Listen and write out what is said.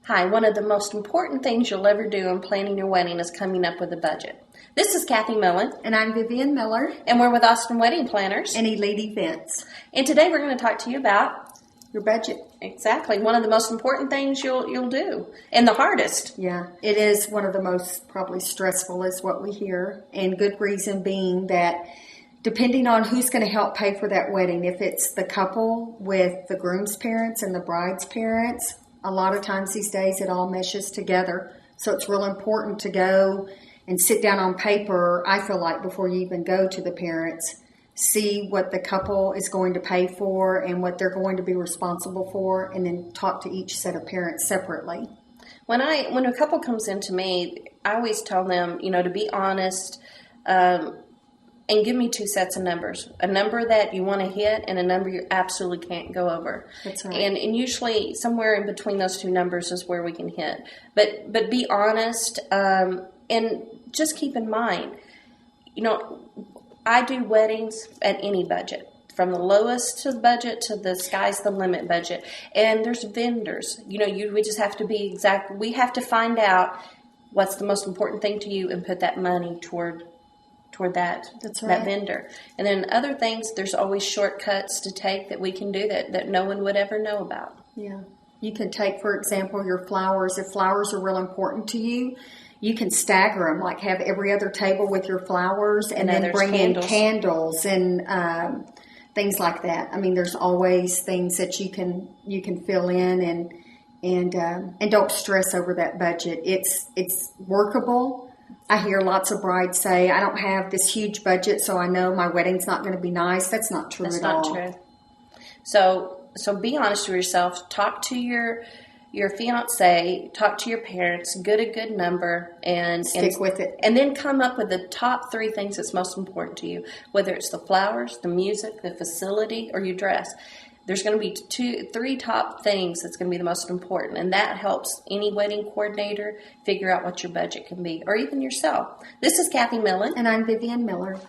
Hi, one of the most important things you'll ever do in planning your wedding is coming up with a budget. This is Kathy Millen. And I'm Vivian Miller. And we're with Austin Wedding Planners. And Elite Events. And today we're going to talk to you about your budget. Exactly. One of the most important things you'll do. And the hardest. Yeah. It is one of the most probably stressful is what we hear. And good reason being that depending on who's going to help pay for that wedding, if it's the couple with the groom's parents and the bride's parents, a lot of times these days it all meshes together. So it's real important to go and sit down on paper, I feel like, before you even go to the parents, see what the couple is going to pay for and what they're going to be responsible for, and then talk to each set of parents separately. When a couple comes into me, I always tell them, to be honest, and give me two sets of numbers. A number that you want to hit and a number you absolutely can't go over. That's right. And usually somewhere in between those two numbers is where we can hit. But be honest, and just keep in mind, I do weddings at any budget. From the lowest to the budget to the sky's the limit budget. And there's vendors. We just have to be exact. We have to find out what's the most important thing to you and put that money toward that. That's right. That vendor. And then other things, there's always shortcuts to take that we can do that no one would ever know about. Yeah. You can take, for example, your flowers. If flowers are real important to you, you can stagger them, like have every other table with your flowers and then bring in candles and things like that. I mean, there's always things that you can fill in and don't stress over that budget. It's workable. I hear lots of brides say, I don't have this huge budget, so I know my wedding's not going to be nice. That's not true at all. That's not true. So be honest with yourself. Talk to your fiance, talk to your parents, get a good number, and stick with it. And then come up with the top three things that's most important to you, whether it's the flowers, the music, the facility, or your dress. There's going to be three top things that's going to be the most important, and that helps any wedding coordinator figure out what your budget can be, or even yourself. This is Kathy Millen. And I'm Vivian Miller.